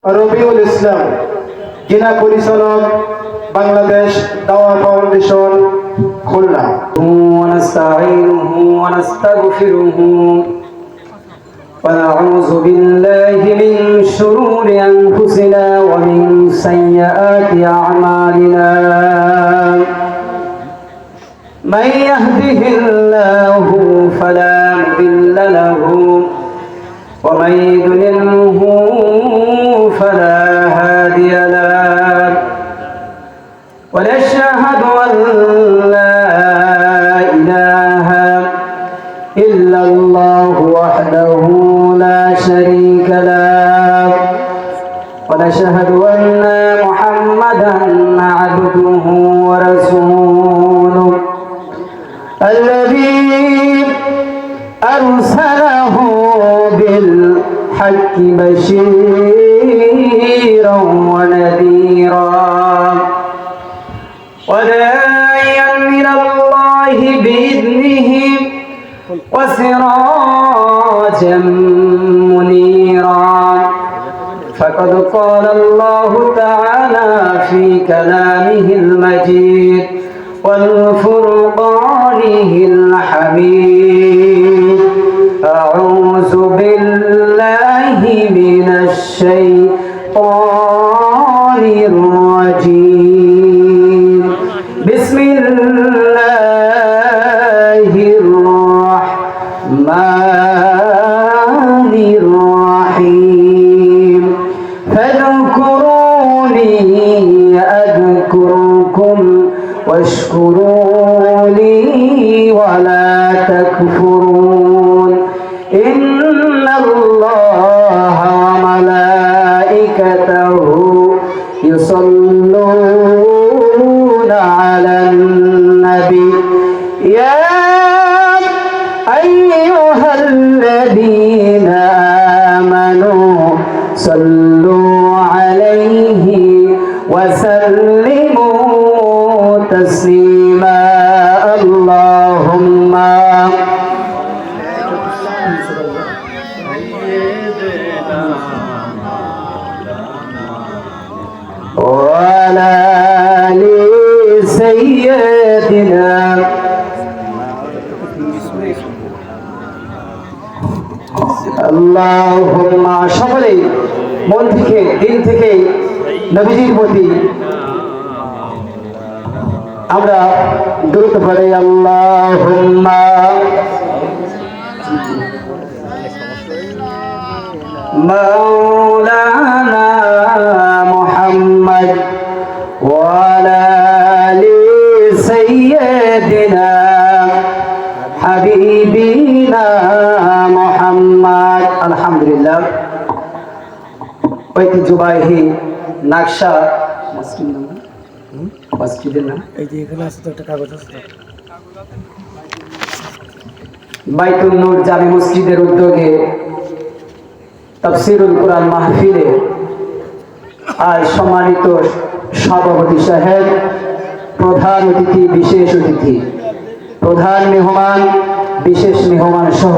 রবিউল ইসলাম, জিনা পরিচালক, বাংলাদেশ দাওয়া ফাউন্ডেশন, খুলনা। ونستعينه ونستغفره ونعوذ بالله من شرور أنفسنا ومن سيئات أعمالنا من يهده الله فلا مضل له ومن يضلله فلا هادي له ونشهد أن لا إله إلا الله وحده لا شريك له ونشهد أن محمدا عبده ورسوله الذي أرسله بالحق بشيرا ونذيرا وداعيا إلى الله بإذنه وسراجا منيرا فقد قال الله تعالى في كلامه المجيد والفرقانه الحميد أعوذ بالله من الشيطان الرجيم بسم الله الرحمن الرحيم فاذكروني أذكركم واشكروا لي ولا تكفرون إن الله وملائكته يصلون على النبي يا أيها الذين آمنوا صلوا عليه وسلموا تسليما اللهم وعلى آل سيدنا اللهم সকলে মন থেকে দিল থেকে নবীজির প্রতি আমরা দরুদ পড়ি আল্লাহুম্মা মাওলানা মুহাম্মদ ওয়া আলা আলি সাইয়্যিদিনা হাবিবিনা মুহাম্মদ আলহামদুলিল্লাহ ঐতিহ্যবাহী নাকশা মসজিদের নাম এই যে এখানে আছে তো একটা কাগজ আছে বাইতুল নূর জামে মসজিদের উদ্যোগে তাফসীরুল কুরআন মাহফিলে আজ সম্মানিত সভাপতি সাহেব, প্রধান অতিথি, বিশেষ অতিথি, প্রধান মেহমান, বিশেষ মেহমান সহ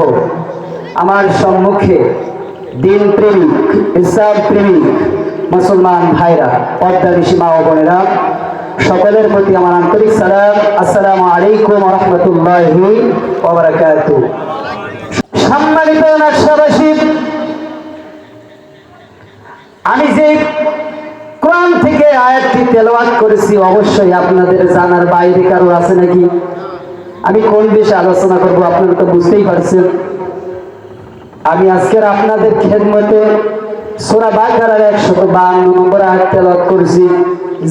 আমার সম্মুখে দিন প্রেমিক, ইসলাম প্রেমিক মুসলমান ভাইরা, পর্দানিশী মা ও বোনেরা, সকলের প্রতি আমার আন্তরিক সালাম। আসসালামু আলাইকুম ওয়া রাহমাতুল্লাহি ওয়া বারাকাতুহু। সম্মানিত নাকশাবাসী, আমি যে কোরআন থেকে আয়াতটি তেলাওয়াত করেছি অবশ্যই আপনাদের জানার বাইরে কারো আছে নাকি? আমি কোন বিষয়ে আলোচনা করব আপনারা তো বুঝতেই পারছেন। আমি আজকের আপনাদের খেদমতে সূরা বাকারার 152 নম্বর আয়াত তেলাওয়াত করেছি।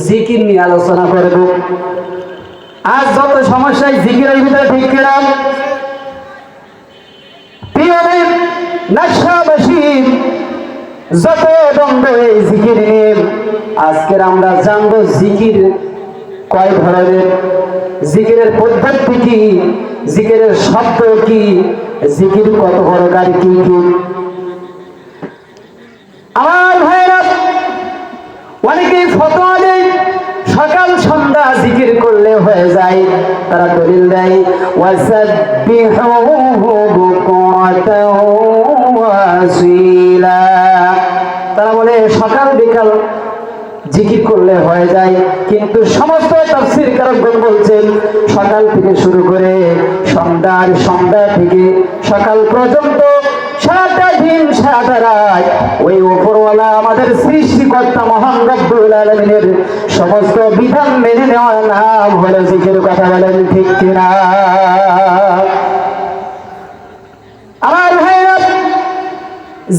জিকির নিয়ে আলোচনা করব। আজ যত সমস্যায় জিকিরের ভিতরে ঠিক গেলাম, প্রিয় নাকশাবাসী, যত দ্বন্দ্ব এই জিকির নিয়ে আজকের আমরা জানবো জিকির কয় ধরনের, জিকিরের পদ্ধতি কি, জিকিরের শব্দ কি, জিকির কত প্রকার কি কি। আমার ভাইরা অনেকেই ফতোয়া দেয় সকাল সন্ধ্যা জিকির করলে হয়ে যায়, তারা দলিল দেয় ওয়াসাব্বিহুহু বুকরাতাও ওয়াসীলা। তারা আমলে সকাল বিকাল জিকির করলে হয়ে যায়, কিন্তু সমস্ত তাফসীর কারকগণ বলছেন সকাল থেকে শুরু করে সন্ধ্যা থেকে সকাল পর্যন্ত সারাটা দিন সারাটা রাত ওই উপরওয়ালা আমাদের সৃষ্টিকর্তা মহান রব্বুল আলামিনের সমস্ত বিধান মেনে নেওয়ার নাম হলো জিকির। কথা বলেন ঠিক কিনা? আমার ভাইরা,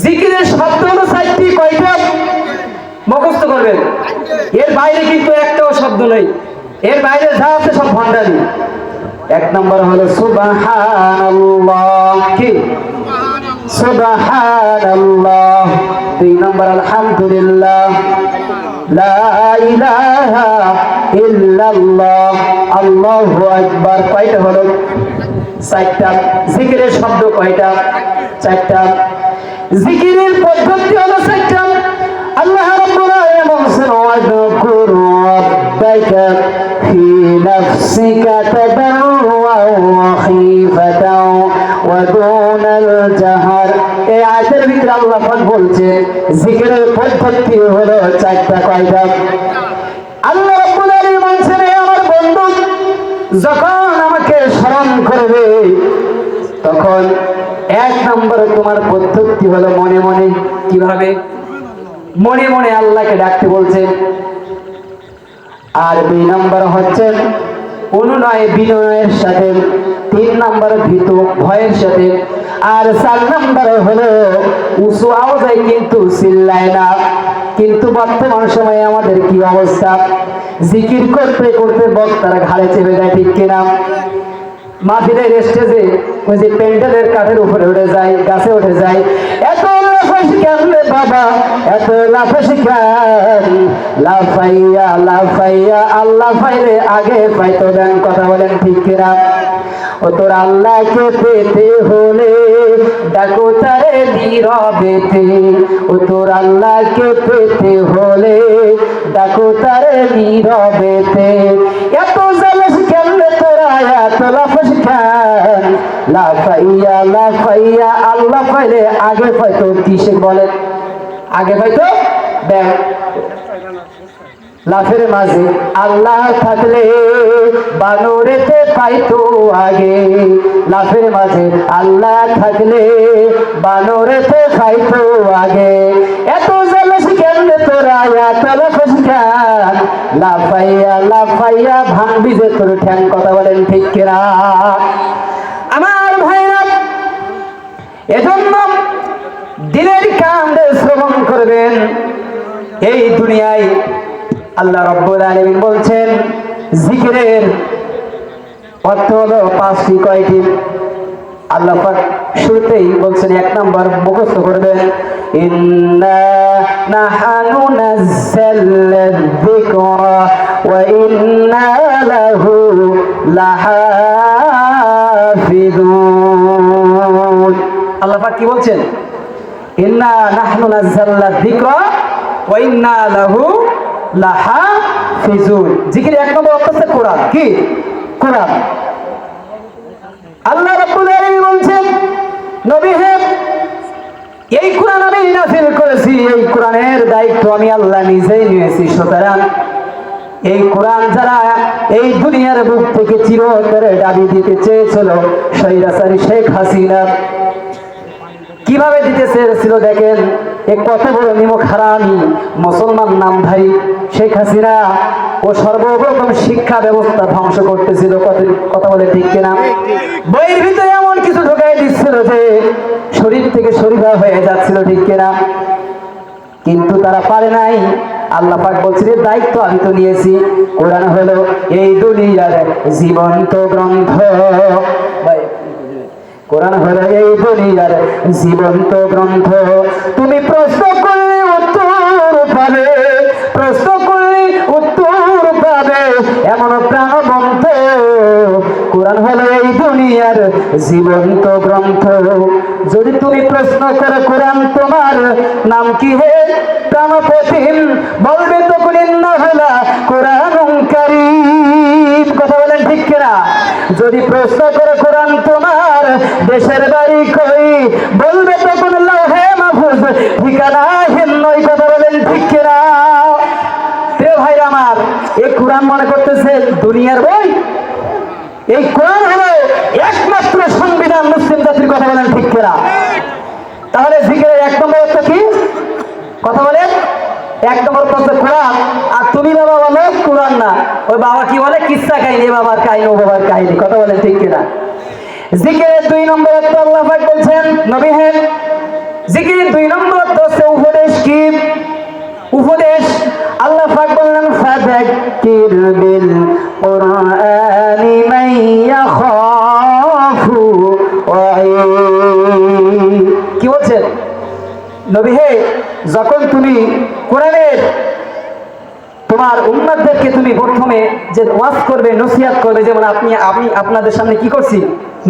জিকিরের শব্দ হলো 4টি। কয়টা মুখস্থ করবেন? এর বাইরে কিন্তু একটাও শব্দ নেই, এর বাইরে যা আছে সব ভণ্ডামি। 1 নম্বর হলো সুবহানাল্লাহ, কি? সুবহানাল্লাহ। 2 নম্বর আলহামদুলিল্লাহ, লা ইলাহা ইল্লাল্লাহ, আল্লাহু আকবার। কয়টা হলো? 4টা। জিকিরের শব্দ কয়টা? 4টা। জিকিরের পদ্ধতি হলো 4টা। আল্লাহ রাব্বুল আলামিন বলেছেন ওয়াযকুর রাব্বাকা ফি নাফসিকা তাদাররুআন ওয়া খীফাতান ওয়া দুনাল জাহর। এই আয়াতের ভিতরে আল্লাহ পাক বলছেন জিকিরের পদ্ধতি হলো 4টা। কয়টা? আল্লাহ রাব্বুল আলামিন বলেছেন হে আমার বন্ধু, যখন আমাকে স্মরণ করবে তখন 1 নম্বরে তোমার পদ্ধতি হলো মনে মনে। কিভাবে? মনে মনে আল্লাহকে ডাকতে বলছেন। আর 2 নম্বর হচ্ছে অনুনয় বিনয়ের সাথে। 3 নম্বর ভীতু ভয়ের সাথে। আর 4 নম্বর হলো উঁচু আওয়াজে কিন্তু চিল্লায় না। কিন্তু বর্তমান সময়ে আমাদের কি অবস্থা? জিকির করতে করতে বক্তারা ঘাড়ে চেপে যায়, ঠিক কিনা? মাহফিলের স্টেজে ওই যে প্যান্ডেলের কাঠের উপরে উঠে যায়, গাছে উঠে যায়, এত লাফাইয়া কেন রে বাবা, এত লাফাইয়া লাফাইয়া লাফাইয়া আল্লাহ পাইলে আগে পাইতো দেন। কথা বলেন ঠিক কিনা? ও তোর আল্লাহকে পেতে হলে ডাকো তারে নীরবেতে। ও তোর আল্লাহকে পেতে হলে ডাকো তারে নীরবেতে। এত জালাস কেমনে তোরা, এত লাফাস কেন? লাফাইয়া লাফাইয়া আল্লাহ পাইলে আগে পাইতো কিসে বলেন? আগে পাইতো ব্যাগ। লাফের মাঝে আল্লাহ থাকলে বানরেতে পাইতো আগে। লাফের মাঝে আল্লাহ থাকলে বানরেতে পাইতো আগে। এত জালাস কেমনে তোরা, এত লাফাস কেন? লাফাইয়া লাফাইয়া ভাঙবি যে তোর ঠ্যাং। কথা বলেন ঠিক কিনা? আমার ভাইরা, এজন্য দিনের কান্দে শ্রবণ করবেন। এই দুনিয়ায় আল্লাহ রাব্বুল আলামিন বলছেন জিকিরের অর্থ হলো 5টি। কয়টি? আল্লাহ পাক শুরুতেই বলছেন 1 নম্বর মুখস্থ করবেন, ইন্না নাহানু নাযালনা যিকরা ওয়া ইন্না লাহু লাহাফিজুন। আল্লাহ পাক কি বলছেন? ইন্না নাহনু নাযালনা যিকরা ওয়া ইন্না লাহু লাহাফিজুন। জিকির 1 নম্বর অর্থ হচ্ছে কোরআন। কি? কোরআন। আল্লাহ রাব্বুল আলামিন বলছেন নবী হে, এই কোরআন আমি নাযিল করেছি, এই কোরআনের দায়িত্ব আমি আল্লাহ নিজেই নিয়েছি। সুতরাং এই কোরআন যারা এই দুনিয়ার বুক থেকে চিরতরে দাবি দিতে চেয়েছিল, স্বৈরাচারী শেখ হাসিনা কিভাবে দিতে চেয়েছিল দেখেন। এক কত বড় নিমক হারামি মুসলমান নামধারী শেখ হাসিনা ও সর্বপ্রথম শিক্ষা ব্যবস্থা ধ্বংস করতেছিল। কথা বলে ঠিক কিনা? বইয়ের ভিতরে এমন কিছু ঢোকাই দিচ্ছিল যে শরীর থেকে শরীফা হয়ে যাচ্ছিল, ঠিক কিনা? কিন্তু তারা পারে নাই। আল্লাহ পাক বলছেন দায়িত্ব আমি তো নিয়েছি। কোরআন হলো এই দুনিয়ার জীবন্ত গ্রন্থ। কোরআন হলো এই দুনিয়ার জীবন্ত গ্রন্থ। তুমি প্রশ্ন করলে উত্তর পাবে, প্রশ্ন করলে উত্তর পাবে, এমন প্রাণবন্ত কোরআন হলো এই দুনিয়ার জীবন্ত গ্রন্থ। যদি তুমি প্রশ্ন করো কোরআন তোমার নাম কি হে প্রাণপতিম, বলবে তখন ইন্না হলা কোরআনুন কারীম। কথা বলেন ঠিক কিনা? যদি প্রশ্ন করো কোরআন তোমার দেশের বাড়ি কই, বলবে তখন লাউহে মাহফুজ ঠিকানা হিন্নই। কথা বলেন দুনিয়ার বই? এই কোরআন হলো একমাত্র সংবিধান। মুসলিম জাতির কথা বলেন ঠিক কিনা? তাহলে জিকিরের এক নম্বর অর্থ কি? কথা বলেন। এক নম্বর অর্থ হচ্ছে কোরআন। আর তুমি বাবা বলো কোরআন না, ওই বাবা কি বলে কিসসা কাহিনী, বাবার কাহিনী, ও বাবার কাহিনী। কথা বলেন ঠিক কিনা? জিকিরের দুই নম্বর অর্থ আল্লাহ পাক বলছেন, নবী হেন জিকিরের দুই নম্বর অর্থ হচ্ছে উপদেশ। কি উপদেশ? আল্লাহ পাক বললেন, ফাযাক্কির বিল কুরআনি মান ইয়াখাফু ওয়াঈদ। কি বলছেন নবী হে, যখন তুমি কোরআনের তোমার উম্মতদেরকে তুমি প্রথমে যে ওয়াজ করবে, নসিহত করবে, যেমন আমি আপনাদের সামনে কি করছি,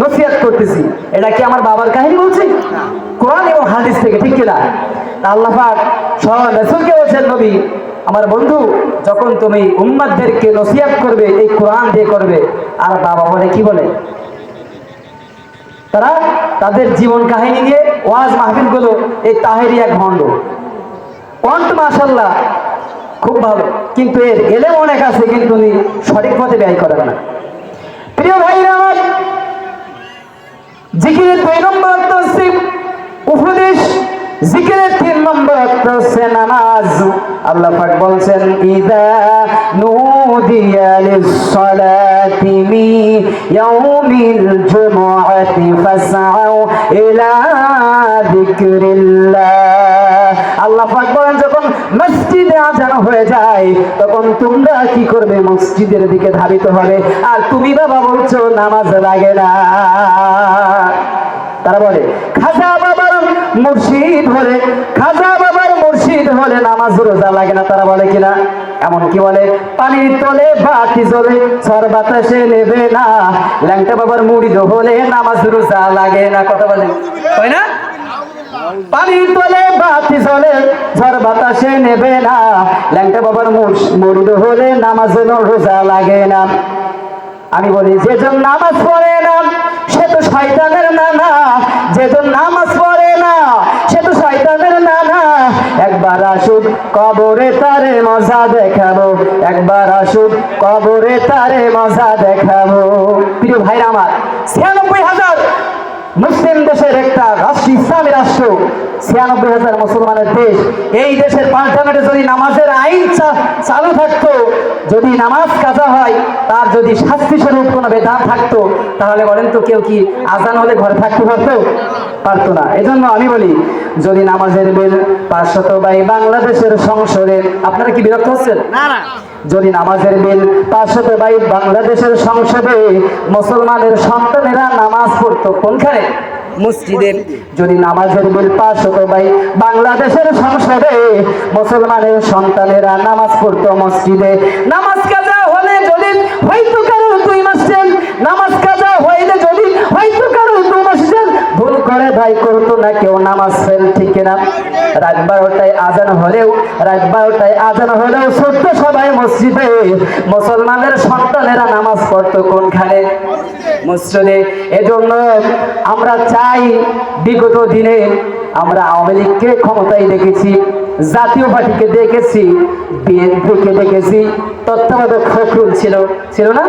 নসিহত করতেছি, এটা কি আমার বাবার কাহিনী বলছি? কোরআন এবং হাদিস থেকে, ঠিক কিনা? আল্লাহ পাক রাসূলকে বলছেন, নবী আমার বন্ধু, যখন তুমি উম্মতদেরকে নসিহত করবে এই কোরআন দিয়ে করবে। আর বাবা বলে কি বলে? তারা তাদের জীবন কাহিনী নিয়ে ওয়াজ মাহফিল গুলো এই তাহেরি এক ভণ্ড কণ্ঠ, মাশাআল্লাহ খুব ভালো, কিন্তু এর এলেম অনেক আছে, কিন্তু উনি সঠিক পথে ব্যয় করেন না। প্রিয় ভাইরা আমার, জিকিরের দুই নম্বর অর্থ হচ্ছে উপদেশ। জিকিরের তিন নম্বর অর্থ হচ্ছে নামাজ। আল্লাহ পাক বলছেন, ইযা নুদিয়া লিস-সালাতি মিন ইয়াউমিল জুমআতি ফাসআউ ইলা যিকরিল্লাহ। আল্লাহ পাক বলেন, যখন মসজিদে আযান হয়ে যায় তখন তোমরা কি করবে? মসজিদের দিকে ধাবিত হবে। আর তুমি বাবা বলছো নামাজ লাগে না। তারা বলে খাজা বাবার মুর্শিদ হলে, খাজা বাবার মুর্শিদ হলে নামাজ রোজা লাগে না। তারা বলে কিনা? এমন কি বলে, পানির তলে বাতি জ্বলে ঝড় বাতাসে নেবে না, ল্যাংটা বাবার মুরিদ হলে নামাজ রোজা লাগে না। কথা বলে, তাই না? পানির তলে বাতি জ্বলে ঝড় বাতাসে নেবে না, ল্যাংটা বাবার মুরিদ হলে নামাজ রোজা লাগে না। আমি বলি, যেজন নামাজ পড়ে না সে তো শয়তানের নানা, যেজন নামাজ পড়ে না সে তো শয়তানের নানা। একবার আসুক কবরে তারে মজা দেখাবো, একবার আসুক কবরে তারে মজা দেখাবো। প্রিয় ভাইরা আমার, ৯৬,০০০ মুসলিম দেশের একটা রাষ্ট্র, ইসলামী রাষ্ট্র, ৯৬,০০০ মুসলমানের দেশ। এই দেশের পার্লামেন্টে যদি নামাজের আইন চালু থাকতো, যদি নামাজ কাজা হয় তার যদি শাস্তি স্বরূপ কোনো বিধান থাকতো, তাহলে বলেন তো কেউ কি আজান হলে ঘরে থাকতে পারতো না? এজন্য আমি বলি, যদি নামাজের বিল ৫০০ বাংলাদেশের সংসদে, আপনারা কি বিরক্ত হচ্ছেন? না। যদি নামাজের বিল ৫০০ বাংলাদেশের সংসদে মুসলমানের সন্তানেরা নামাজ পড়তো কোনখানে? মসজিদে। যদি নামাজের বিল ৫০০ বাংলাদেশের সংসদে মুসলমানের সন্তানেরা নামাজ পড়তো মসজিদে। নামাজ কাজা হলে যদি হয়তো কারো ২ মাসের নামাজ কাজা হইলে, যদি হয়তো কারো ২ মাসের ভুল করে ভাই করতো না কেউ নামাজ ফেল, ঠিক না? রাত ১২টায় আজান হলেও, রাত ১২টায় আজান হলেও ছোট্ট সবাই মসজিদে মুসলমানের সন্তানেরা নামাজ পড়তো কোনখানে? মসজিদে। এজন্য আমরা চাই, বিগত দিনে আমরা আওয়ামী লীগকে ক্ষমতায় দেখেছি, জাতীয় পার্টিকে দেখেছি, বিএনপিকে দেখেছি, তত্ত্বাবধায়ক ফখরুল ছিল না,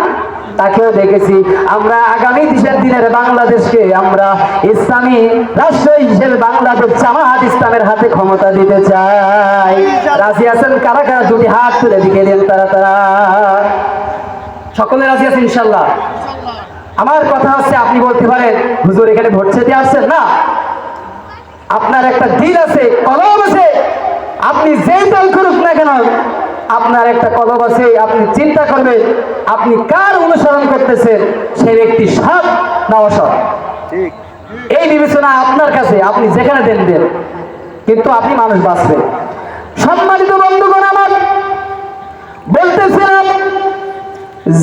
তাকেও দেখেছি। আমরা আগামী দিনের বাংলাদেশকে আমরা ইসলামী রাষ্ট্র হিসেবে বাংলাদেশ জামাত ইসলামের হাতে ক্ষমতা দিতে চাই। রাজি আছেন? কারা কারা দুটি হাত তুলে দিকে দেন তারা। সকলে রাজি আছেন ইনশাল্লাহ? আমার কথা হচ্ছে, আপনি বলতে পারেন হুজুর এখানে ভোট চেতে আসছেন না, আপনার একটা দিল আছে, কলম আছে, আপনি যেই দল করুক না কেন আপনার একটা কলম আছে, আপনি চিন্তা করবেন আপনি কার অনুসরণ করতেছেন, সেই ব্যক্তি সৎ না অসৎ। এই বিবেচনা আপনার কাছে, আপনি যেখানে দেন, কিন্তু আপনি মানুষ বাঁচবেন। সম্মানিত বন্ধুগণ আমার, বলতেছিলাম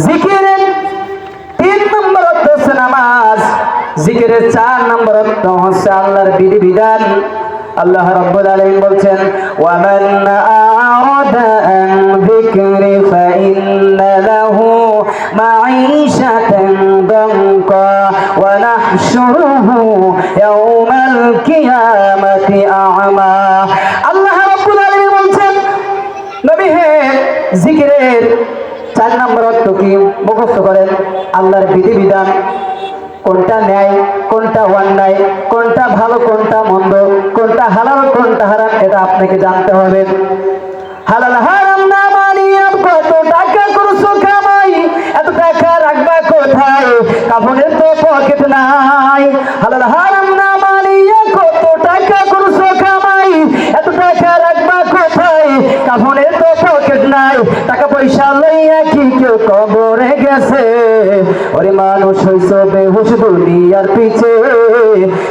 জিকিরের ৩ নম্বর অর্থ হচ্ছে নামাজ। জিকিরের ৪ নম্বর অর্থ হচ্ছে আল্লাহর বিধিবিধান। আল্লাহ রাব্বুল আলামিন বলছেন, ওয়া মান আ'রাদা আন যিকরি ফাইন্না লাহু মাঈশাতান দানকা ওয়া নাহশুরুহু ইয়াওমাল কিয়ামাতি আ'মা। আল্লাহ রাব্বুল আলামিন বলছেন, নবী হে, জিকিরের 4 নম্বর অর্থ কি মুখস্থ করেন। আল্লাহর বিধিবিধান কোনটা ন্যায়, কোনটা অন্যায়, কোনটা ভালো, কোনটা মন্দ, কোনটা হালাল, কোনটা হারাম, এটা আপনাকে জানতে হবে। হালাল হারাম না মানিয়ে কত টাকা করছো কামাই, এত টাকা রাখবা কোথায়, কাফনের তো পকেট নাই। হালাল হারাম না মানিয়ে কত টাকা করছো কামাই, এত টাকা রাখবা কোথায়, কাফনের তো পকেট নাই। টাকা পয়সা লইয়া কি কেউ কবরে গেছে, ওরে মানুষ হইছো বেহুশ দুনিয়ার পিছে,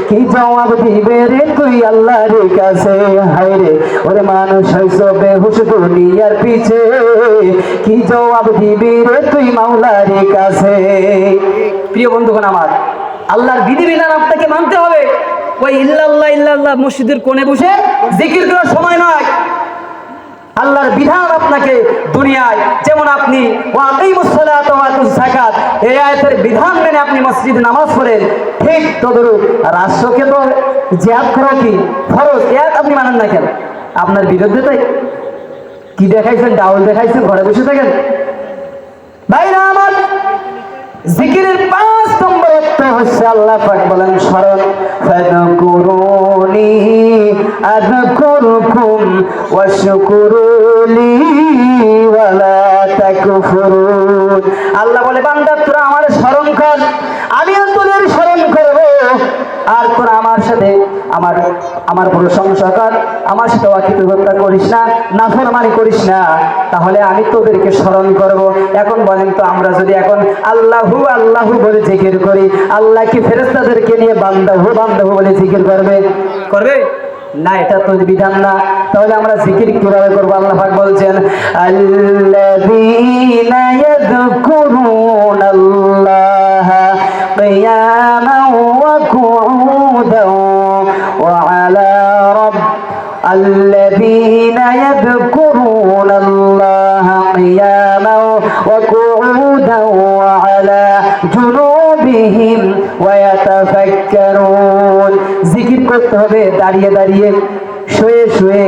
কি জবাব দিবে রে তুই আল্লাহর কাছে। হায় রে ওরে মানুষ হইছো বেহুশ দুনিয়ার পিছে, কি জবাব দিবি রে তুই মাওলার কাছে। প্রিয় বন্ধুগণ আমার, আল্লাহর বিধিবিধান আপনাকে মানতে হবে। ওই ইল্লাল্লাহ ইল্লাল্লাহ মসজিদের কোণে বসে জিকির করার সময় নয়। আল্লাহর বিধান আপনাকে দুনিয়ায় যেমন আপনি ওয়াকিমুস সালাত ওয়া আতুজ যাকাত এই আয়াতের বিধান মেনে আপনি মসজিদে নামাজ পড়েন, ঠিক তদরূপ রাষ্ট্রকে তো জিহাদ করা কি ফরজ, এত আপনি মানেন না কেন? আপনার বিরুদ্ধে তাই কি দেখাইছেন, ডাউল দেখাইছেন, ঘরে বসে থাকেন। ভাইরা আমার, জিকিরের 5 নম্বর অর্থ হচ্ছে আল্লাহ পাক বলেন স্মরণ। ফাযকুরুনি আযকুরকুম ওয়াশকুরুলি ওয়ালা তাকফুরুন। আল্লাহ বলে বান্দা তোরা আমার স্মরণ কর, আমিও তোদের স্মরণ করব। আর তোরা আমার সাথে আমার প্রশংসা কর, আমার সাথে অকৃতজ্ঞতা করিস না, নাফরমানি করিস না, তাহলে আমি তোদেরকে স্মরণ করব। এখন বলেন তো আমরা যদি এখন আল্লাহু আল্লাহু বলে জিকির করি, আল্লাহ কি ফেরেশতাদেরকে নিয়ে বান্দাহু বান্দাহু বলে জিকির করবে? না, এটা তো বিধান না। তাহলে আমরা জিকির কিভাবে করব? আল্লাহ পাক বলছেন আল্লাযীনা ইয়াযকুরুনাল্লাহা কিয়ামান ওয়া কুউদান ওয়া আলা الذين يذكرون الله قياما وقعودا وعلى جنوبهم ويتفكرون। জিকির করতে হবে দাঁড়িয়ে দাঁড়িয়ে, শুয়ে শুয়ে।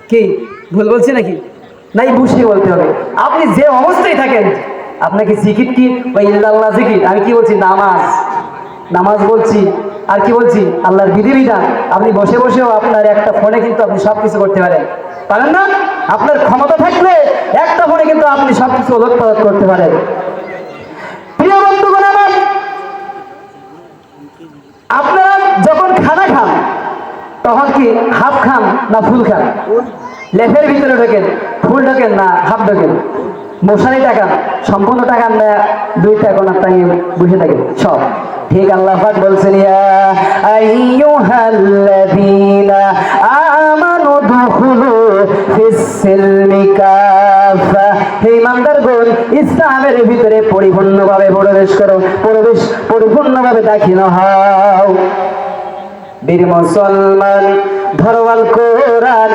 কি ভুল বলছি নাকি? নাই, বসে বলতে হবে। আপনি যে অবস্থায় থাকেন আপনাকে জিকির কি ওই ইল্লাল্লাহ জিকির, আমি কি বলছি নামাজ বলছি, আর কি বলছি আল্লাহর বিধিবিধান। আপনি বসে বসেও আপনার একটা ফোনে কিন্তু আপনি সবকিছু করতে পারেন না? আপনার ক্ষমতা থাকলে একটা ফোনে কিন্তু আপনি সবকিছু ওলটপালট করতে পারেন। প্রিয় বন্ধুগণ আমার, আপনারা যখন খানা খান তখন কি হাফ খান না ফুল খান? লেফের ভিতরে ঢোকেন, ফুল ঢোকেন না হাফ ঢোকেন? মশারি টাকান, সম্পূর্ণ টাকান না 2টা কোনা টাঙিয়ে বসে থাকেন সব? ঠিক আল্লাহ পাক বলছেন ইয়া আইয়ুহাল্লাযীনা আমানু দুখুলু ফিস-সিলমি কাফা। হে ঈমানদারগণ, ইসলামের ভিতরে পরিপূর্ণভাবে প্রবেশ করো, পরিপূর্ণভাবে দাখিল হও। বীর মুসলমান ধরওয়াল কোরআন,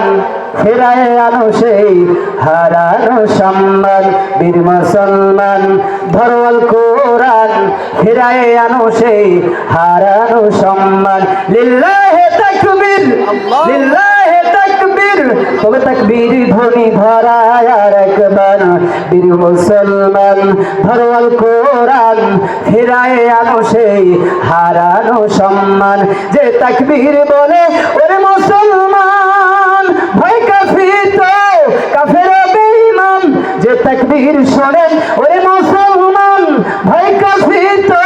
ফেরায় আনো সেই হারানো সম্মান। বীর মুসলমান ধরওয়াল কোরআন, ফেরায় আনো সেই হারানো সম্মান। লিল্লাহি তাকবীর, লিল্লাহি তাকবীর, তবে তাকবীর ধ্বনি ধরায় আর একবার। বীর মুসলমান ধরওয়াল কোরআন, ফেরায় আনো সেই হারানো সম্মান। যে তাকবীর বলে ওরে মুসলমান, ভয় কাফির তো কাফের বেঈমান। যে তাকবীর শোনেন ওরে মুসলমান, ভয় কাফির তো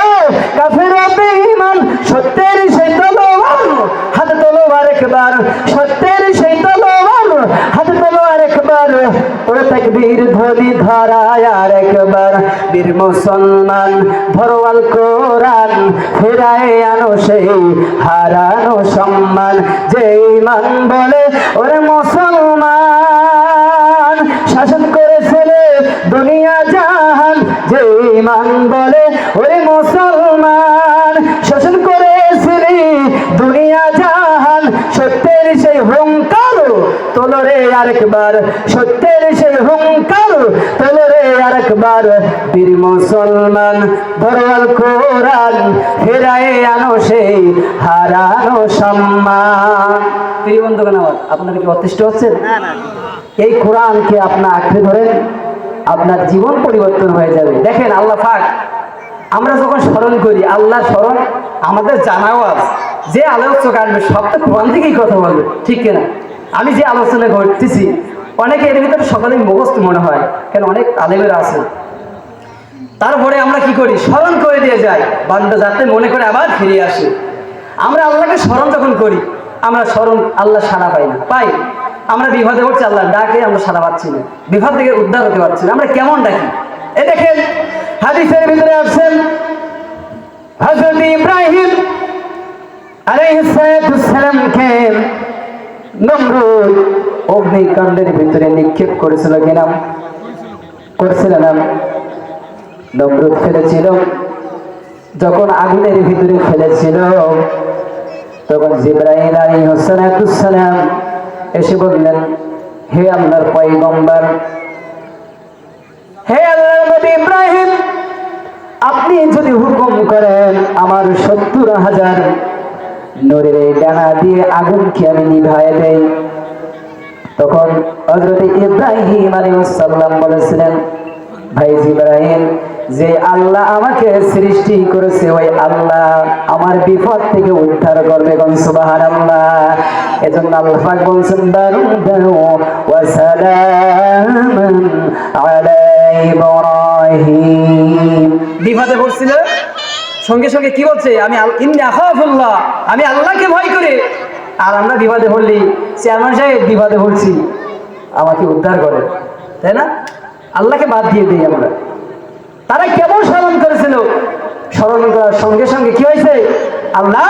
কাফের বেঈমান। সত্যের সেই তলোয়ার হাতে তোলো আরেকবার, সত্যের সেই তলোয়ার হাতে তোলো আরেকবার। ওরে তাকবীর ধ্বনি ধরায় আরেকবার। বীর মুসলমান ধরওয়াল কোরআন, ফেরায় আনো সেই হারানো সম্মান। যে ঈমান বলে ওরে মুসলমান, শাসন করেছিল দুনিয়া জাহান। যে ঈমান বলে ওরে মুসলমান, শাসন করেছিল দুনিয়া জাহান। সত্যের সেই হুঙ্কার তোলো রে আরেকবার, সত্যের সেই হুঙ্কার তোলো রে আরেকবার। বীর মুসলমান ধরওয়াল কোরআন, ফেরায় আনো সেই হারানো সম্মান। প্রিয় বন্ধুগণ আমার, আপনারা কি অতিষ্ঠ হচ্ছেন? এই কোরআনকে আপনার আঁকড়ে ধরেন, আপনার জীবন পরিবর্তন হয়ে যাবে। দেখেন আল্লাহ পাক আমরা যখন স্মরণ করি, আল্লাহর স্মরণ আমাদের জানাও আছে। যে আলোচক আসবে সব তো কোরআন থেকেই কথা বলবে, ঠিক কিনা? আমি যে আলোচনা করতেছি অনেকে এর ভিতরে সকালে মুখস্থ মনে হয়, কেন অনেক আলেমেরা আছে। তারপরে আমরা কি করি, স্মরণ করে দিয়ে যাই বান্দা যাতে মনে করে আবার ফিরে আসে। আমরা আল্লাহকে স্মরণ যখন করি, আমরা স্মরণ আল্লাহ সাড়া পাই না, পাই আমরা বিপদে পড়ছি, আল্লাহ ডাকে আমরা সাড়া পাচ্ছি না, বিপদ থেকে উদ্ধার হতে পারছি না। আমরা কেমন ডাকি? এই দেখেন হাদিসের ভিতরে আসছেন হযরত ইব্রাহিম আলাইহিস সালামকে নমরুদ অগ্নিকাণ্ডের ভিতরে নিক্ষেপ করেছিল কিনা? করছিল না? নমরুদ ফেলেছিল। যখন আগুনের ভিতরে ফেলেছিল তখন জিবরাইল আলাইহিস সালাম এসে বললেন, হে আল্লাহর পয়গম্বর, হে আল্লাহর নবী ইব্রাহিম, আপনি যদি হুকুম করেন আমার 70,000 নূরের এই ডানা দিয়ে আগুনকে আমি নিভায়ে দেই। তখন হযরত ইব্রাহিম আলাইহিস সালাম বলেছিলেন, ভাই জিবরাইল, যে আল্লাহ আমাকে সৃষ্টি করেছে ওই আল্লাহ আমার বিপদ থেকে উদ্ধার করবে। সুবহানাল্লাহ। এজন্য আল্লাহ পাক বলেছেন, দারুদারু ওয়া সালামান আলা ইব্রাহিম। বিপদে পড়ছিল, সঙ্গে সঙ্গে কি বলছে? আমি ইন্নী আখাফুল্লাহ, আমি আল্লাহকে ভয় করি। আর আমরা বিপদে পড়লি, চেয়ারম্যান সাহেব বিপদে পড়ছি, আমাকে উদ্ধার করে, তাই না? আল্লাহকে বাদ দিয়ে দিই আমরা। তারা কেমন স্মরণ করেছিল? স্মরণ করার সঙ্গে সঙ্গে কি হয়েছে? আল্লাহ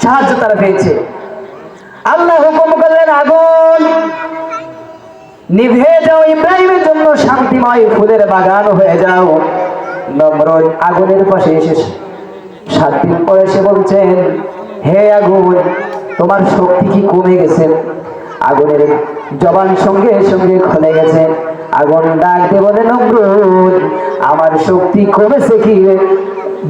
সাহায্য তারা পেয়েছে। আল্লাহ হুকুম করলেন, আগুন নিভে যাও, ইব্রাহিমের জন্য শান্তিময় ফুলের বাগান হয়ে যাও। নমরুদ আগুনের পাশে এসে 7 দিন পরে সে বলছেন, হে আগুন, তোমার শক্তি কি কমে গেছে? আগুনের জবান সঙ্গে সঙ্গে খুলে গেছে। আগুন ডাক দিয়ে বলে, নমরুদ, আমার শক্তি কমেছে কি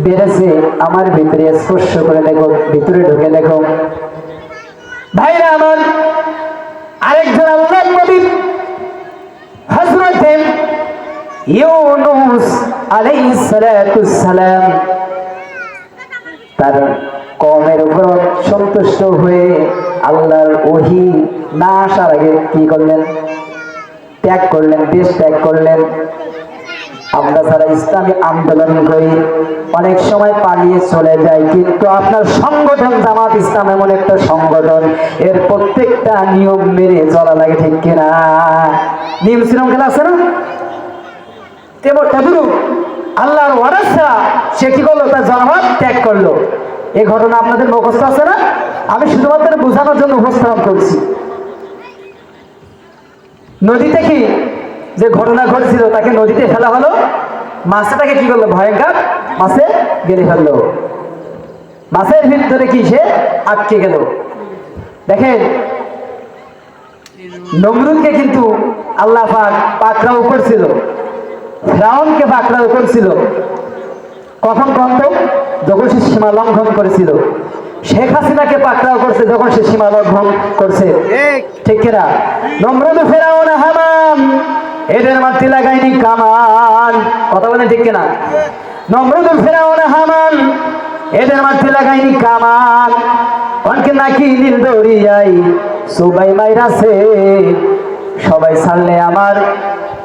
বেড়েছে? আমার ভিতরে স্পর্শ করে দেখো, ভিতরে ঢুকে দেখো। ভাইরা আমার, আরেকজন আল্লাহর নবী হযরত ইউনূস আলাইহিস সালাম তার কওমের উপর সন্তুষ্ট হয়ে আল্লাহর ওহী না আসার আগে কি করলেন? ত্যাগ করলেন, দেশ ত্যাগ করলেন। আমরা যারা ইসলামী আন্দোলন করি অনেক সময় পালিয়ে চলে যাই, কিন্তু আপনার সংগঠন জামাত ইসলাম এমন একটা সংগঠন, এর প্রত্যেকটা নিয়ম মেনে চলা লাগে, ঠিক কিনা? নিয়ম শৃঙ্খলা আছে না? আল্লাহর ওয়ারাসা সে কি করলো? তার জামাত ত্যাগ করলো। এই ঘটনা আপনাদের মুখস্থ আছে না? আমি শুধুমাত্র বোঝানোর জন্য উপস্থাপন করছি। নদীতে কি যে ঘটনা ঘটছিল, তাকে নদীতে ফেলা হলো, মাছটাকে কি করলো? ভয়ঙ্কর মাছে গেলে ফেললো, মাছের ভিতরে কি সে আটকে গেল। দেখেন নমরুদকে কিন্তু আল্লাহ পাক পাকড়াও করছিল, ফিরআউনকে পাকড়াও করছিল। কখন কন্ত? যখন সে সীমা লঙ্ঘন করেছিল। শেখ হাসিনাকে পাকড়াও করছে যখন সে সীমা লঙ্ঘন করছে, ঠিক কিনা? নমরুদ, ফিরআউন, হামান এদের মাটি লাগায়নি কামান। কথা বলেন, ঠিক কিনা? নমরুদ, ফিরআউন, হামান এদের মাটি লাগায়নি কামান। অনকে নাকি নীল দরিয়াই সবাই মাইরাছে, সবাই ছাড়লে আমার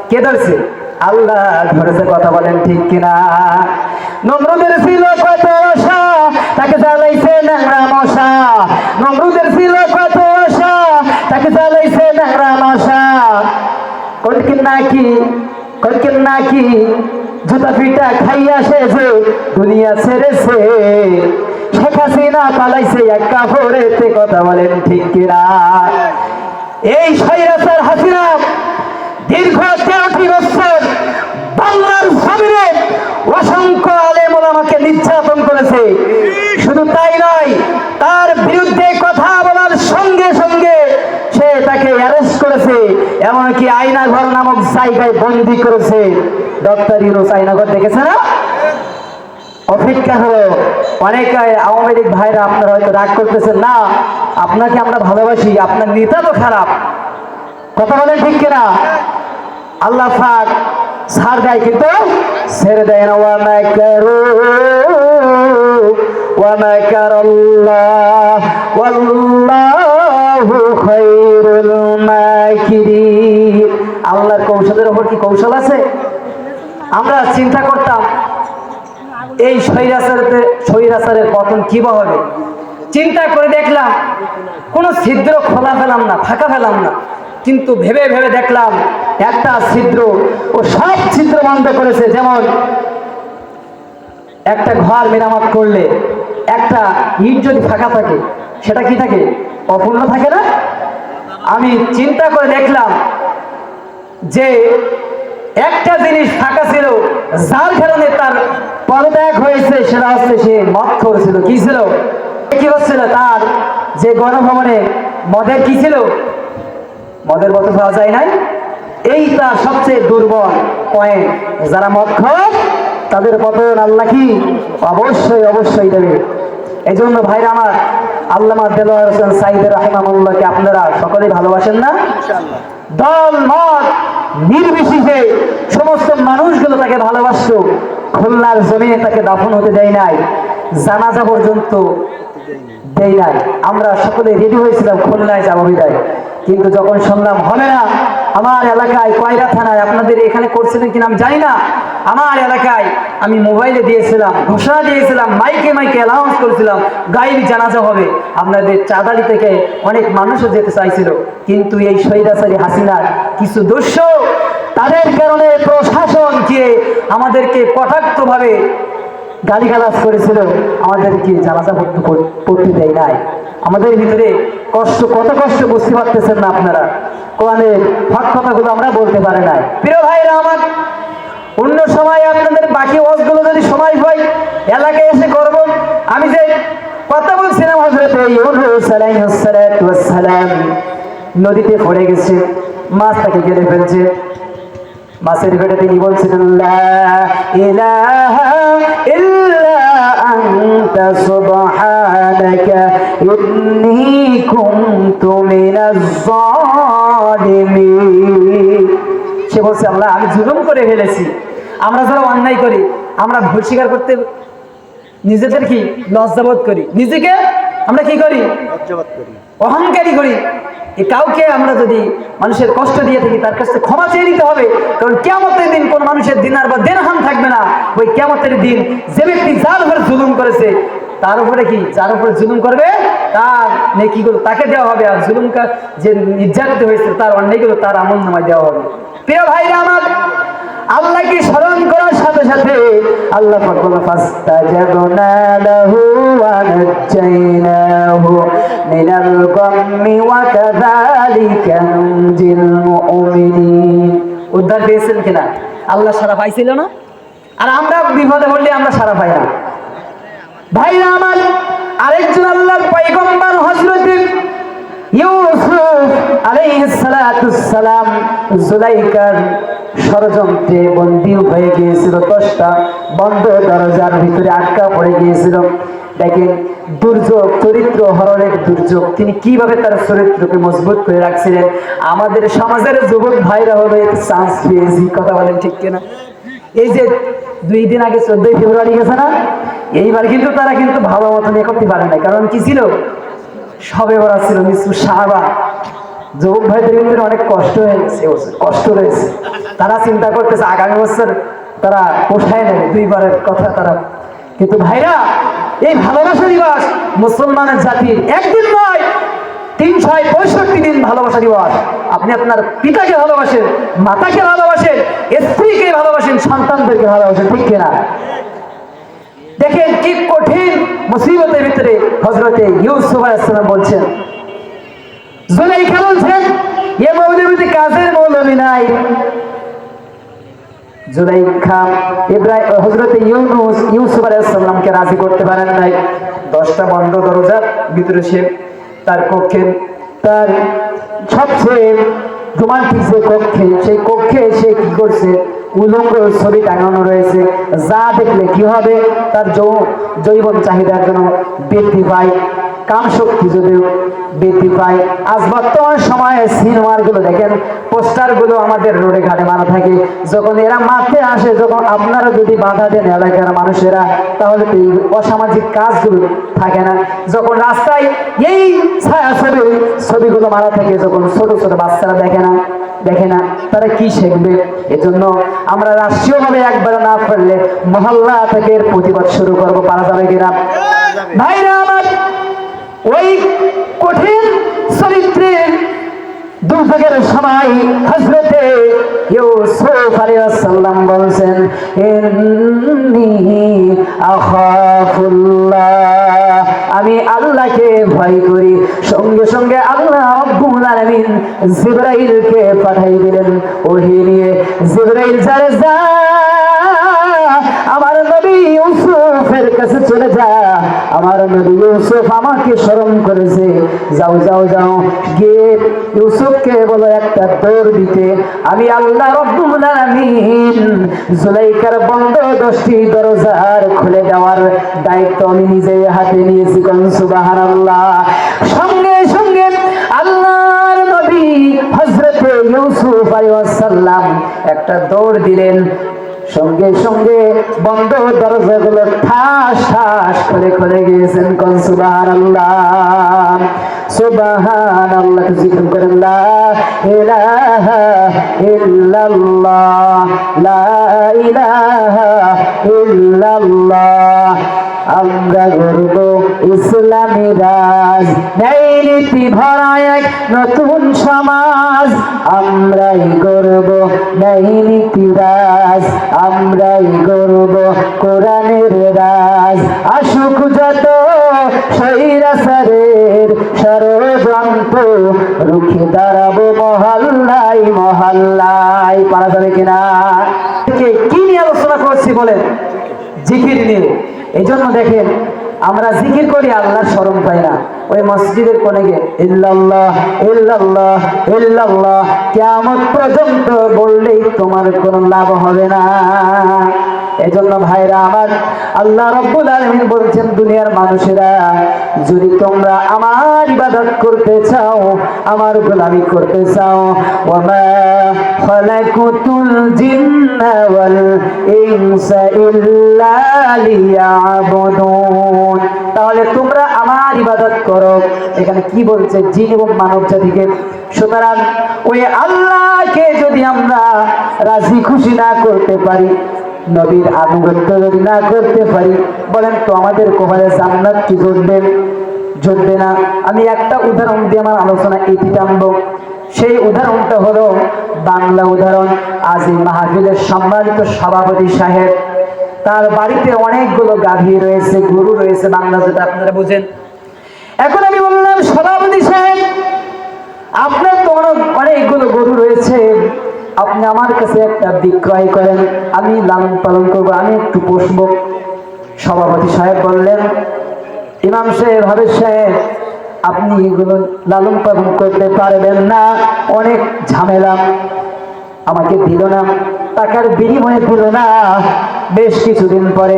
কে ধরছে? আল্লাহ ধরেছে। কথা বলেন, ঠিক কিনা? নমরুদের ছিল কত আশা, তাকে জ্বালাইছে ন্যাংরা মশা। নমরুদের ছিল কত আশা, তাকে জ্বালাইছে ন্যাংরা মশা। কলকিন নাকি জুতা পিটা খাইয়া সে যে দুনিয়া ছেড়েছে, শেখ হাসিনা পালাইছে এক কাপড়েতে। কথা বলেন, ঠিক কিনা? এই স্বৈরাচার হাসিনা দীর্ঘ 13টি বছর বাংলার জমিনে অসংখ্য আলেম ওলামাকে নির্যাতন করেছে। শুধু তাই নয়, তার বিরুদ্ধে কথা বলার সঙ্গে সঙ্গে সে তাকে অ্যারেস্ট করেছে, এমনকি আয়নাঘর নামক জায়গায় বন্দী করেছে। ডক্টর ইউনূস আয়নাঘর দেখেছে না? অপেক্ষা হলো। অনেক আওয়ামী লীগ ভাইরা আপনারা হয়তো রাগ করতেছেন, না আপনাকে আমরা ভালোবাসি, আপনার নেতা তো খারাপ। কথা বলেন, ঠিক কিনা? আল্লাহ পাক ছাড় দেয় কিন্তু ছেড়ে দেয় না। ওয়া মাকারু ওয়া মাকারাল্লাহ ওয়াল্লাহু খায়রুল মাকিরিন। আল্লাহর কৌশলের উপর কি কৌশল আছে? আমরা চিন্তা করতাম এই স্বৈরাচারের পতন কিভাবে হবে। চিন্তা করে দেখলাম কোনো ছিদ্র খোলা পেলাম না, ফাঁকা পেলাম না, কিন্তু ভেবে ভেবে দেখলাম একটা ছিদ্র ও সব ছিদ্র বন্ধ করেছে। যেমন একটা ঘর মেরামত করলে একটা ইট যদি ফাঁকা থাকে সেটা কি থাকে? অপূর্ণ থাকে না? আমি চিন্তা করে দেখলাম যে একটা জিনিস ফাঁকা ছিল, যার কারণে তার পদত্যাগ হয়েছে, সেটা হচ্ছে সে মদ করেছিল। কি ছিল? কি হচ্ছিল? তার যে গণভবনে মদের কি ছিল? মদের বোতল পাওয়া যায় নাই। এই তার সবচেয়ে দুর্বল পয়েন্ট। যারা মদ খায় তাদের পতন আল্লাহ কি অবশ্যই অবশ্যই দেবে। এই জন্য ভাইরা আমার, আল্লামা দেলোয়ার হোসেন সাঈদ রাহিমাহুল্লাহকে আপনারা সকলেই ভালোবাসেন না? দল মত নির্বিশেষে সমস্ত মানুষগুলো তাকে ভালোবাসতো। খুলনার জমিনে তাকে দাফন হতে দেয় নাই, জানাজা পর্যন্ত দেয় নাই। আমরা সকলে রেডি হয়েছিলাম খুলনায় যাবো বিদায়, কিন্তু যখন শুনলাম হবে না, আমার এলাকায় কয়রা থানায়, আপনাদের এখানে করছিলেন কিনা আমি জানি না, আমার এলাকায় আমি মোবাইলে দিয়েছিলাম, ঘোষণা দিয়েছিলাম, মাইকে মাইকে অ্যানাউন্স করেছিলাম গায়েবী জানাজা হবে। আপনাদের চাঁদালি থেকে অনেক মানুষও যেতে চাইছিল, কিন্তু এই স্বৈরাচারী হাসিনার কিছু দস্যু, তাদের কারণে প্রশাসনকে আমাদেরকে কটাক্ষভাবে গালিগালাজ করেছিল, আমাদেরকে জানাজা পড়তে দেয় নাই। আমাদের ভিতরে কষ্ট, কত কষ্ট বুঝতে পারতেছেন না আপনারা। কোরআনের হক কথাগুলো আমরা বলতে পারি নাই। প্রিয় ভাইরা আমার, অন্য সময় আপনাদের বাকি ওয়াজগুলো যদি সময় হয় এলাকায় এসে করব। আমি যে কথা বলছিলাম, হযরত ইউনূস আলাইহিস সালাতু ওয়াস সালাম নদীতে পড়ে গেছে, মাছ তাকে কেটে ফেলছে। মাছের পেটে তিনি বলছিলেন, লা ইলাহা ইল্লা আনতা সুবহানাকা ইন্নী কুনতু মিনাজ জালিমিন। সে বলছে, আল্লাহ আমি জুলুম করে ফেলেছি। আমরা যারা অন্যায় করি, আমরা ভুল স্বীকার করতে নিজেদের কি লজ্জাবোধ করি, নিজেকে আমরা কি করি? লজ্জাবোধ করি, অহংকারী করি। কাউকে আমরা যদি মানুষের কষ্ট দিয়ে থাকি, তার কাছে ক্ষমা চেয়ে নিতে হবে। কারণ কিয়ামতের দিন কোন মানুষের দিনার বা দিরহাম থাকবে না। ওই কিয়ামতের দিন যে ব্যক্তি যার উপরে জুলুম করেছে, তার উপরে কি, যার উপরে জুলুম করবে তার নেকিগুলো তাকে দেওয়া হবে, আর জুলুম যে নির্যাতিত হয়েছে তার অন্যায়গুলো তার আমলনামায় দেওয়া হবে। প্রিয় ভাইরা আমার, আল্লাহকে স্মরণ করার সাথে সাথে আল্লাহ পাক বলেন, ফাস্তাজাবনা লাহু ওয়া নাজ্জাইনাহু মিনাল গাম্মি ওয়া কাযালিকা নুনজিল মুমিনিন। উদ্ধার পেয়েছেন কিনা? আল্লাহ সারা পাইছিল না? আর আমরা বিপদে পড়লে আমরা সারা পাই না। ভাইরা আমার, আরেকজন আল্লাহর পয়গম্বর হযরত ইউসুফ আলাইহিস সালাতুস সালাম জুলাইখার ষড়যন্ত্রে বন্দী হয়ে গিয়েছিল। 10টা বন্ধ দরজার ভিতরে আটকা পড়ে গিয়েছিল। দেখেন, দুর্যোগ, চরিত্র হরণের দুর্যোগ, তিনি কিভাবে তার চরিত্রকে মজবুত করে রাখছিলেন। আমাদের সমাজের যুবক ভাইরা হবে চান্স পেয়েছি, কথা বলেন ঠিক কিনা? এই যে 2 দিন আগে 14ই ফেব্রুয়ারি গেছে না, এইবার কিন্তু তারা কিন্তু ভালো মতন এ করতে পারে না। কারণ কি ছিল? সবে বরাত ছিল, নিসফু শাবান। যুবক ভাইদের ভিতরে অনেক কষ্ট হয়েছে, কষ্ট রয়েছে। তারা চিন্তা করতেছে আগামী বছর তারা পোষায় নেবে 2 বারের কথা তারা। কিন্তু ভাইরা, এই ভালোবাসা দিবস মুসলমানের জাতির একদিন নয়, 365 দিন ভালোবাসা দিবস। আপনি আপনার পিতাকে ভালোবাসেন, মাতাকে ভালোবাসেন, স্ত্রীকে ভালোবাসেন, সন্তানদেরকে ভালোবাসেন, ঠিক কিনা? দেখেন কি কঠিন মুসিবতের ভিতরে হযরতে ইউসুফ আলাইহিস সালাম বলছেন, জুলাইখা বলছেন, এ মৌলবীতে কাজের মৌলবী নাই। জুলাইখা হযরতে ইউসুফ আলাইহিস সালামকে রাজি করতে পারেন নাই। 10টা বন্ধ দরজার ভিতরে সে তার কক্ষে, তার সবচেয়ে রোমান্টিক যে কক্ষে, সেই কক্ষে সে কি করছে, উলঙ্গ ছবি টাঙানো রয়েছে, যা দেখলে কি হবে, তার জৈবন চাহিদার জন্য বৃদ্ধি পায়, কাম শক্তি যদিও বৃদ্ধি পায়। আজ বর্তমান সময়ে সিনেমার গুলো দেখেন, পোস্টার গুলো আমাদের রোডে ঘাটে মারা থাকে, যখন এরা মারতে আসে, যখন আপনারা যদি বাধা দেন এলাকার মানুষেরা, তাহলে তো এই অসামাজিক কাজগুলো থাকে না। যখন রাস্তায় এই ছায়া ছবিগুলো মারা থাকে, যখন ছোট ছোট বাচ্চারা দেখে না তারা কি শিখবে? এজন্য আমরা রাষ্ট্রীয়ভাবে একবার না পারলে মহল্লা থেকে এর প্রতিবাদ শুরু করবো। পারা যাবে কিনা ভাইরা আমার? ওই কঠিন চরিত্রের দুর্যোগের সময় হযরতে ইউসুফ আলাইহিস সালাম বলছেন, ইন্নী আখাফুল্লাহ, আমি আল্লাহকে ভয় করি। সঙ্গে সঙ্গে আল্লাহ রাব্বুল আলামিন জিবরাইলকে পাঠিয়ে দিলেন ওহী নিয়ে। জিবরাইল যারে যা, আমার নবী ইউসুফের কাছে চলে যা, আমার নবী ইউসুফ আমাকে স্মরণ করেছে, যাও যাও যাও, গিয়ে ইউসুফকে বলো একটা দৌড় দিতে। আমি আল্লাহ রাব্বুল আলামিন জুলাইখার বন্ধ 10টি দরজার খুলে দেওয়ার দায়িত্ব আমি নিজে হাতে নিয়েছি। কোন সুবহানাল্লাহ। সঙ্গে সঙ্গে আল্লাহর নবী হযরতে ইউসুফ আলাইহিস সালাম একটা দৌড় দিলেন, সঙ্গে সঙ্গে বন্ধ দরজাগুলো ঠাস ঠাস করে খুলে গিয়েছেন। কোন সুবহানাল্লাহ। সুবহানাল্লাহ, জিকির করেন লা ইলাহা ইল্লাল্লাহ, লা ইলাহা ইল্লাল্লাহ। আমরা গর্ব ইসলামী রাজ, ন্যায় নীতি ভরা এক নতুন সমাজ। আমরাই গর্ব ন্যায় নীতি রাজ, আমরাই গর্ব কোরআনের রাজ। আসুক যত স্বৈরাচারের ষড়যন্ত্র, রুখে দাঁড়াবো মহল্লায় মহল্লায়। পারা যাবে কিনা? কি নিয়ে আলোচনা করছি বলেন? জিকির নিয়ে। এই জন্য দেখেন আমরা জিকির করি, আল্লাহর স্মরণ পাই না। ওই মসজিদের কোণে গিয়ে ইল্লাল্লাহ ইল্লাল্লাহ ইল্লাল্লাহ কিয়ামত পর্যন্ত বললেই তোমার কোনো লাভ হবে না। এজন্য ভাইরা আমার, আল্লাহ রাব্বুল আলামিন বলছেন, দুনিয়ার মানুষেরা, যদি তোমরা আমার ইবাদত করতে চাও, আমার গোলামি করতে চাও, ওয়ামা খালাকুতুল জিন্না ওয়াল ইনসা ইল্লা লিয়াবুদুন, তাহলে তোমরা আমার ইবাদত করো। এখানে কি বলছে? জিন এবং মানব জাতিকে। সুতরাং ওই আল্লাহকে যদি আমরা রাজি খুশি না করতে পারি, নবীর আনুগত্য যদি না করতে পারি, বলেন তো আমাদের কপালে জান্নাত কি জুটবে না? আমি একটা উদাহরণ দিয়ে আমার আলোচনা এটি টানবো। সেই উদাহরণটা হলো বাংলা উদাহরণ। আজ এই মাহফিলের সম্মানিত সভাপতি সাহেব, তার বাড়িতে অনেকগুলো গাভী রয়েছে, গরু রয়েছে, বাংলা যেটা আপনারা বুঝেন। এখন আমি বললাম, সভাপতি সাহেব, আপনার তো অনেকগুলো গরু রয়েছে, আপনি আমার কাছে একটা বিক্রয় করেন, আমি লালন পালন করবো, আমি একটু পুষবো। সভাপতি সাহেব বললেন, ইমাম সাহেব, হাফেজ সাহেব, আপনি এগুলো লালন পালন করতে পারবেন না, অনেক ঝামেলা। আমাকে দিল না, টাকার বিনিময়ে দিল না। বেশ কিছুদিন পরে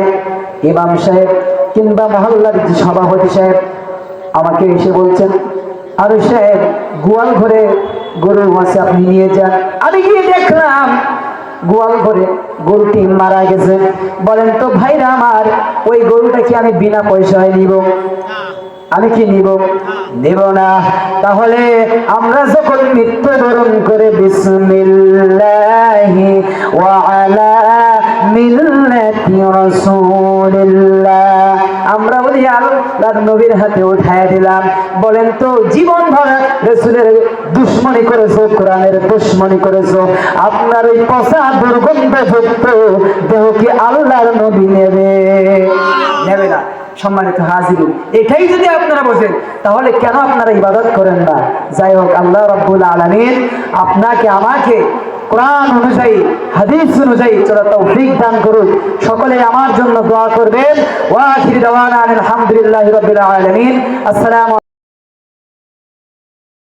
ইমাম সাহেব কিংবা মহল্লার যে সভাপতি সাহেব আমাকে এসে বলছেন, আরে সাহেব, গোয়াল ঘরে গরু আছে, আপনি নিয়ে যান। আমি গিয়ে দেখলাম গোয়াল ঘরে গরুটি মারা গেছে। বলেন তো ভাইরা আমার, ওই গরুটা কি আমি বিনা পয়সায় নিব? আমি কি নিব? নেব না। তাহলে আমরা যখন মৃত্যুবরণ করে বিসমিল্লাহি ওয়া আলা মিল্লাতি রাসূলিল্লাহ, আমরা বলি আল্লাহর নবীর হাতে উঠায় দিলাম। বলেন তো, জীবন ভর রাসূলের দুশমনি করেছো, কোরআনের দুশমনি করেছো, আপনার ওই পচা দুর্গন্ধযুক্ত দেহ কি আল্লাহর নবী নেবে? নেবে না। সম্মানিত হাজির, এটাই যদি আপনারা বোঝেন, তাহলে কেন আপনারা ইবাদত করেন না? যাই হোক, আল্লাহ রাব্বুল আলামিন আপনাকে আমাকে কোরআন অনুযায়ী, হাদিস অনুযায়ী চলার তৌফিক দান করুন। সকলে আমার জন্য দোয়া করবেন। ওয়া আখিরু দাওয়ানা আলহামদুলিল্লাহি রাব্বিল আলামিন। আসসালামু